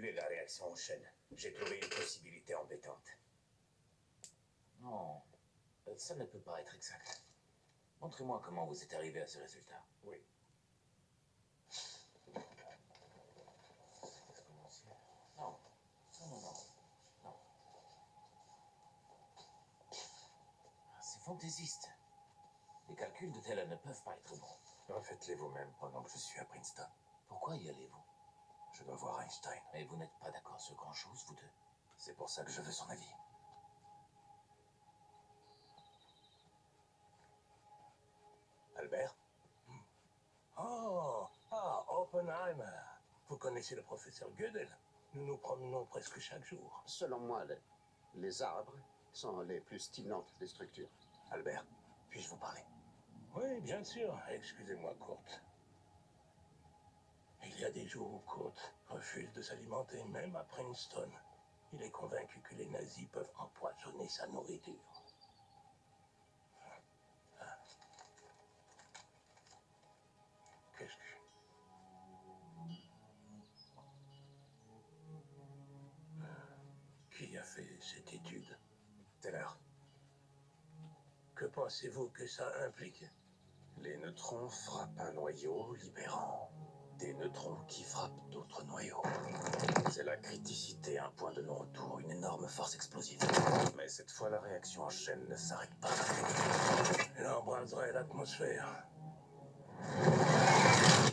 tuer la réaction en chaîne. J'ai trouvé une possibilité embêtante. Non, ça ne peut pas être exact. Montrez-moi comment vous êtes arrivé à ce résultat. Oui. Non, non. C'est fantaisiste. Les calculs de Teller ne peuvent pas être bons. Refaites-les vous-même pendant que je suis à Princeton. Pourquoi y allez-vous? Je dois voir Einstein. Mais vous n'êtes pas d'accord sur grand-chose, vous deux. C'est pour ça que je veux son avis. Albert? Oh, Oppenheimer. Vous connaissez le professeur Gödel? Nous nous promenons presque chaque jour. Selon moi, les arbres sont les plus stimulantes des structures. Albert, puis-je vous parler? Oui, bien sûr. Excusez-moi, Kurt. Il y a des jours où Kurt refuse de s'alimenter, même à Princeton. Il est convaincu que les nazis peuvent empoisonner sa nourriture. Qu'est-ce que... Qui a fait cette étude? Teller. Que pensez-vous que ça implique? Les neutrons frappent un noyau, libérant des neutrons qui frappent d'autres noyaux. C'est la criticité, un point de non-retour, une énorme force explosive. Mais cette fois, la réaction en chaîne ne s'arrête pas. Elle embraserait l'atmosphère.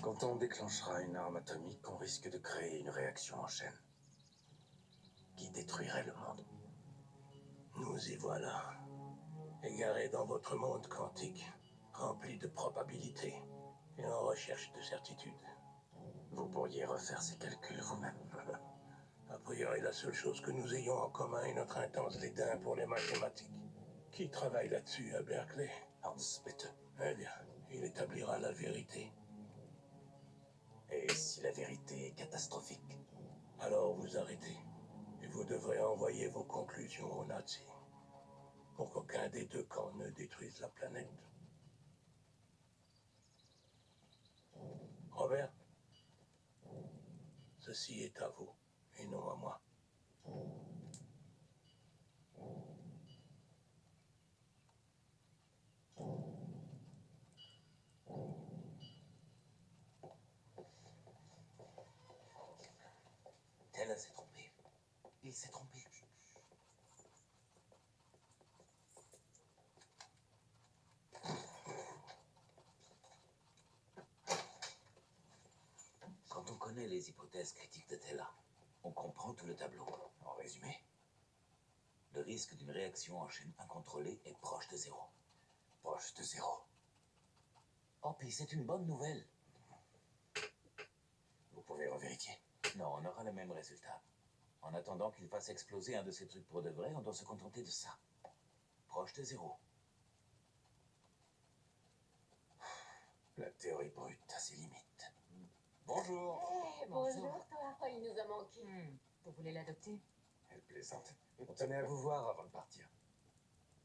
Quand on déclenchera une arme atomique, on risque de créer une réaction en chaîne qui détruirait le monde. Nous y voilà, égarés dans votre monde quantique, rempli de probabilités et en recherche de certitude. Vous pourriez refaire ces calculs vous-même. A priori, la seule chose que nous ayons en commun est notre intense dédain pour les mathématiques. Qui travaille là-dessus à Berkeley? Hans Bethe. Eh bien, il établira la vérité. Et si la vérité est catastrophique? Alors vous arrêtez. Et vous devrez envoyer vos conclusions aux nazis. Pour qu'aucun des deux camps ne détruise la planète. Robert, ceci est à vous, et non à moi. Teller s'est trompé. Il s'est trompé. Quand on connaît les hypothèses critiques de Teller, on comprend tout le tableau. En résumé, le risque d'une réaction en chaîne incontrôlée est proche de zéro. Proche de zéro. Oh, puis c'est une bonne nouvelle. Vous pouvez revérifier. Non, on aura le même résultat. En attendant qu'il fasse exploser un de ces trucs pour de vrai, on doit se contenter de ça. Proche de zéro. La théorie brute a ses limites. Bonjour. Hey, bonjour, toi. Oh, il nous a manqué. Vous voulez l'adopter? Elle plaisante. On tenait à vous voir avant de partir.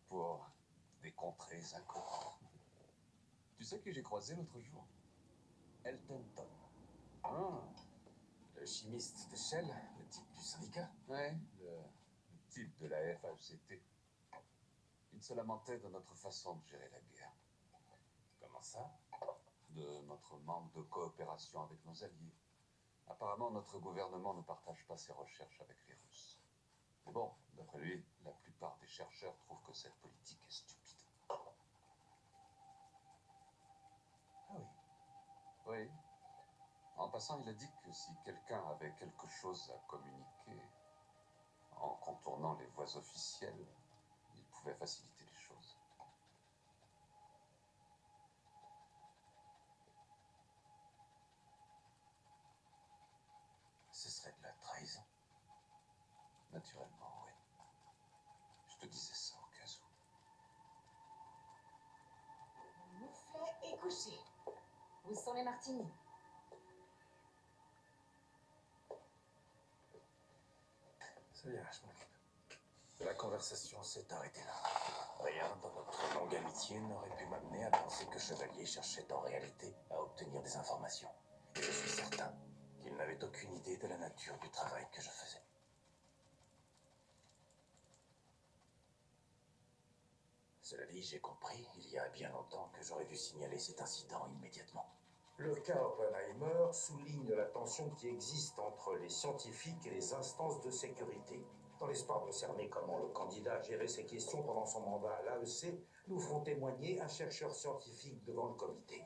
Pour des contrées inconnues. Tu sais qui j'ai croisé l'autre jour? Elton Ton. Ah. Le chimiste de Shell, le type du syndicat. Ouais, le type de la FHCT. Il se lamentait de notre façon de gérer la guerre. Comment ça? De notre manque de coopération avec nos alliés. Apparemment, notre gouvernement ne partage pas ses recherches avec les Russes. Mais bon, d'après lui, la plupart des chercheurs trouvent que cette politique est stupide. Ah oui. Oui. En passant, il a dit que si quelqu'un avait quelque chose à communiquer, en contournant les voies officielles, il pouvait faciliter les choses. Ce serait de la trahison. Naturellement, oui. Je te disais ça au cas où. Mouflet et couché. Où sont les martinis? C'est bien, je m'en occupe. La conversation s'est arrêtée là. Rien dans notre longue amitié n'aurait pu m'amener à penser que Chevalier cherchait en réalité à obtenir des informations. Et je suis certain qu'il n'avait n'avait aucune idée de la nature du travail que je faisais. Cela dit, j'ai compris, il y a bien longtemps, que j'aurais dû signaler cet incident immédiatement. Le cas Oppenheimer souligne la tension qui existe entre les scientifiques et les instances de sécurité. Dans l'espoir de cerner comment le candidat a géré ces questions pendant son mandat à l'AEC, nous ferons témoigner un chercheur scientifique devant le comité.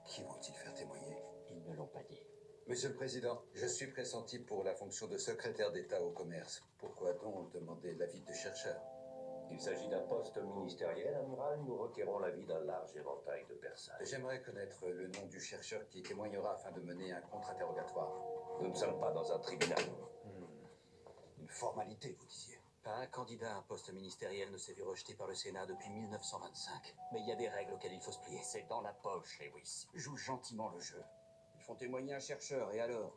Qui vont-ils faire témoigner? Ils ne l'ont pas dit. Monsieur le Président, je suis pressenti pour la fonction de secrétaire d'État au commerce. Pourquoi donc demander l'avis de chercheurs? Il s'agit d'un poste ministériel, amiral. Nous requérons l'avis d'un large éventail de personnes. J'aimerais connaître le nom du chercheur qui témoignera afin de mener un contre-interrogatoire. Nous ne sommes pas dans un tribunal. Une formalité, vous disiez. Pas un candidat à un poste ministériel ne s'est vu rejeté par le Sénat depuis 1925. Mais il y a des règles auxquelles il faut se plier. C'est dans la poche, Lewis. Joue gentiment le jeu. Ils font témoigner un chercheur, et alors?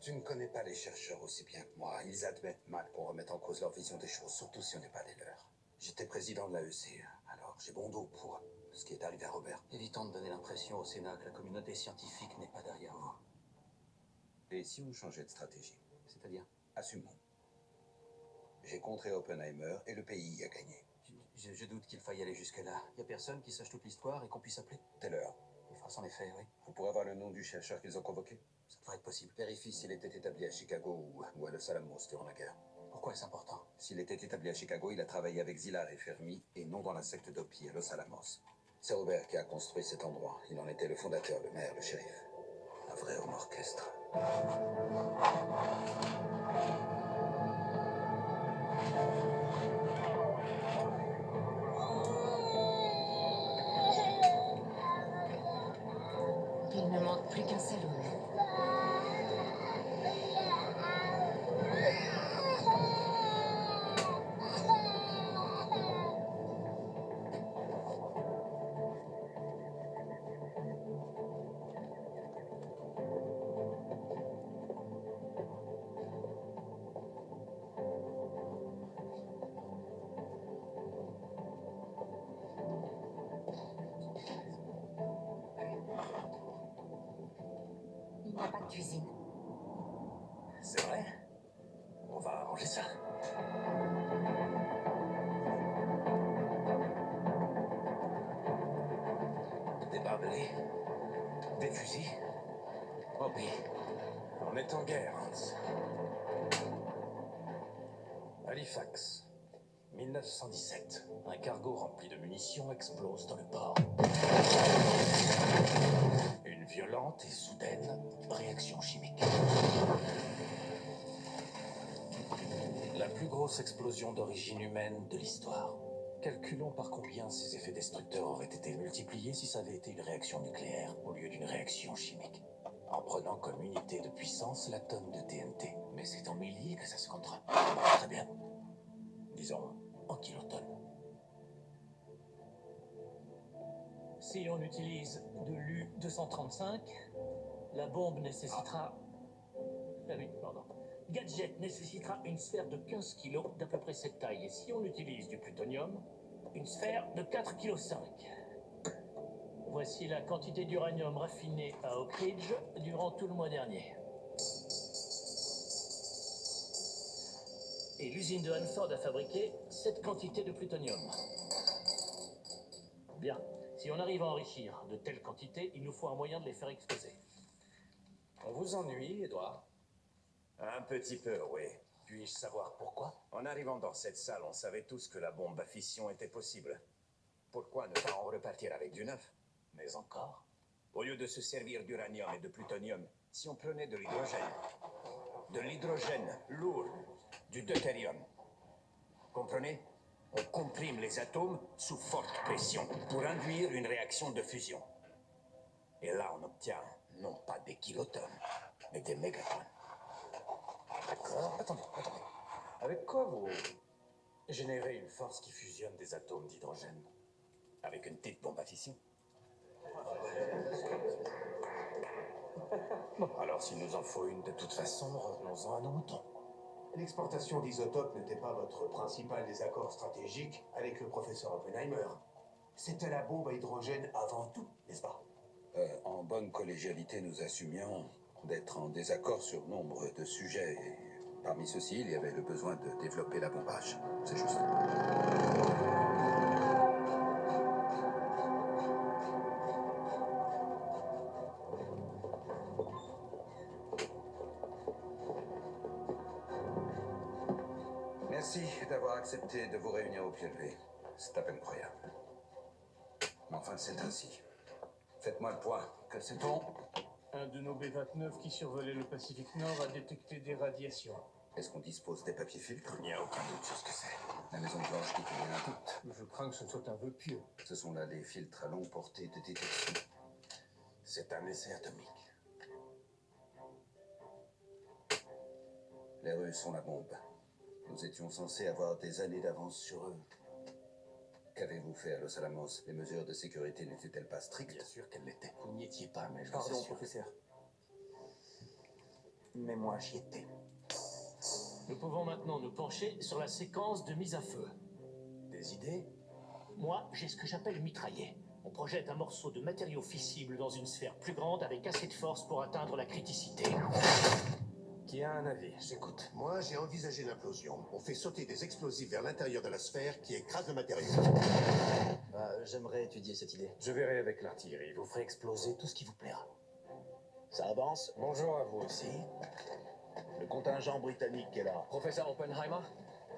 Tu ne connais pas les chercheurs aussi bien que moi. Ils admettent mal qu'on remette en cause leur vision des choses, surtout si on n'est pas des leurs. J'étais président de l'AEC, alors j'ai bon dos pour ce qui est arrivé à Robert. Évitons de donner l'impression au Sénat que la communauté scientifique n'est pas derrière vous. Et si on changeait de stratégie? C'est-à-dire, Assumons. J'ai contré Oppenheimer et le pays a gagné. je doute qu'il faille aller jusque-là. Il n'y a personne qui sache toute l'histoire et qu'on puisse appeler. Telle heure. Il fasse en effet, oui. Vous pourrez avoir le nom du chercheur qu'ils ont convoqué? Ça devrait être possible. Vérifie s'il était établi à Chicago ou à Los Alamos durant la guerre. Pourquoi est-ce important? S'il était établi à Chicago, il a travaillé avec Zillard et Fermi, et non dans la secte d'Opi à Los Alamos. C'est Robert qui a construit cet endroit. Il en était le fondateur, le maire, le shérif. Un vrai homme orchestre. Il ne manque plus qu'un salon. Il n'y a pas de cuisine. C'est vrai? On va arranger ça. Des barbelés, des fusils. Oh oui, on est en guerre, Hans. Halifax, 1917. Un cargo rempli de munitions explose dans le port. Une violente et soudaine réaction chimique. La plus grosse explosion d'origine humaine de l'histoire. Calculons par combien ces effets destructeurs auraient été multipliés si ça avait été une réaction nucléaire au lieu d'une réaction chimique. En prenant comme unité de puissance la tonne de TNT. Mais c'est en milliers que ça se comptera. Très bien. Disons en kilotonnes. Si on utilise de l'U-235, la bombe nécessitera... Ah oui, pardon. Gadget nécessitera une sphère de 15 kg d'à peu près cette taille. Et si on utilise du plutonium, une sphère de 4,5 kg. Voici la quantité d'uranium raffiné à Oak Ridge durant tout le mois dernier. Et l'usine de Hanford a fabriqué cette quantité de plutonium. Bien. Si on arrive à enrichir de telles quantités, il nous faut un moyen de les faire exploser. On vous ennuie, Edouard? Un petit peu, oui. Puis-je savoir pourquoi? En arrivant dans cette salle, on savait tous que la bombe à fission était possible. Pourquoi ne pas en repartir avec du neuf? Mais encore? Au lieu de se servir d'uranium et de plutonium, si on prenait de l'hydrogène lourd, du deutérium, comprenez? On comprime les atomes sous forte pression pour induire une réaction de fusion. Et là, on obtient non pas des kilotonnes, mais des mégatonnes. D'accord. Attendez. Avec quoi vous générez une force qui fusionne des atomes d'hydrogène? Avec une petite bombe à fission. Bon, alors s'il nous en faut une de toute façon, revenons-en à nos moutons. L'exportation d'isotopes n'était pas votre principal désaccord stratégique avec le professeur Oppenheimer. C'était la bombe à hydrogène avant tout, n'est-ce pas? En bonne collégialité, nous assumions, d'être en désaccord sur nombre de sujets. Et parmi ceux-ci, il y avait le besoin de développer l'abondage. C'est juste. Merci d'avoir accepté de vous réunir au pied levé. C'est à peine croyable. Mais enfin, c'est ainsi. Faites-moi le point. Que sait-on? Un de nos B-29 qui survolait le Pacifique Nord a détecté des radiations. Est-ce qu'on dispose des papiers filtres? Il n'y a aucun doute sur ce que c'est. La Maison Blanche dit qu'il y a un doute. Je crains que ce ne soit un vœu pieux. Ce sont là des filtres à longue portée de détection. C'est un essai atomique. Les Russes ont la bombe. Nous étions censés avoir des années d'avance sur eux. Qu'avez-vous fait à Los Alamos? Les mesures de sécurité n'étaient-elles pas strictes? Bien sûr qu'elle l'était. Vous n'y étiez pas, mais je vous Pardon, assure. professeur. Mais moi, j'y étais. Nous pouvons maintenant nous pencher sur la séquence de mise à feu. Des idées? Moi, j'ai ce que j'appelle mitrailler. On projette un morceau de matériau fissible dans une sphère plus grande avec assez de force pour atteindre la criticité. Qui a un avis? J'écoute. Moi, j'ai envisagé l'implosion. On fait sauter des explosifs vers l'intérieur de la sphère qui écrase le matériau. J'aimerais étudier cette idée. Je verrai avec l'artillerie. Vous ferez exploser tout ce qui vous plaira. Ça avance? Bonjour à vous aussi. Le contingent britannique est là. Professeur Oppenheimer,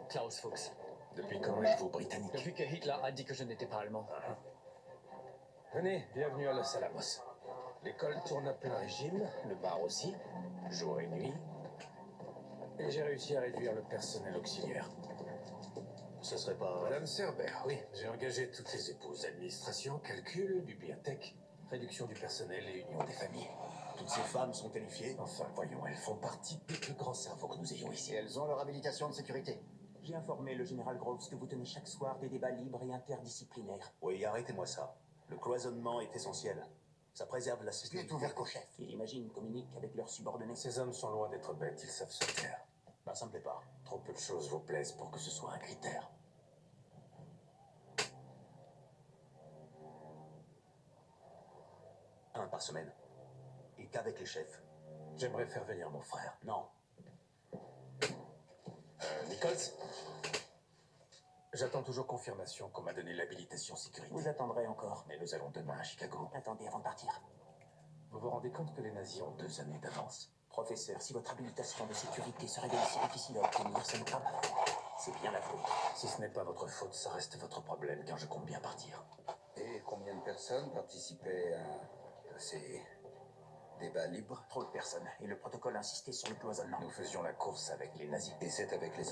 Klaus Fuchs. Depuis quand êtes-vous britannique? Depuis que Hitler a dit que je n'étais pas allemand. Venez, bienvenue à Los Alamos. L'école tourne à plein régime, le bar aussi, jour et nuit. Et j'ai réussi à réduire le personnel auxiliaire. Ce serait pas... Madame Cerber, oui, j'ai engagé toutes les épouses. Administration, calcul, bibliothèque, réduction du personnel et union des familles. Toutes ces femmes sont qualifiées. Enfin, voyons, elles font partie des plus grands cerveaux que nous ayons ici. Et elles ont leur habilitation de sécurité. J'ai informé le général Groves que vous tenez chaque soir des débats libres et interdisciplinaires. Oui, arrêtez-moi ça. Le cloisonnement est essentiel. Ça préserve la C'est sécurité. ouvert qu'aux chefs. Il imagine communiquent avec leurs subordonnés. Ces hommes sont loin d'être bêtes, ils savent se taire. Bah, ça me plaît pas. Trop peu de choses vous plaisent pour que ce soit un critère. Un par semaine. Et qu'avec les chefs. J'aimerais faire venir mon frère. Non. Nichols? J'attends toujours confirmation qu'on m'a donné l'habilitation sécurité. Vous attendrez encore. Mais nous allons demain à Chicago. Attendez avant de partir. Vous vous rendez compte que les nazis ont 2 années d'avance? Professeur, si votre habilitation de sécurité se révèle si difficile à obtenir, ce n'est pas ma faute. C'est bien la faute. Si ce n'est pas votre faute, ça reste votre problème, car je compte bien partir. Et combien de personnes participaient à ces débats libres? Trop de personnes. Et le protocole insistait sur le cloisonnement. Nous faisions la course avec les nazis. Et c'est avec les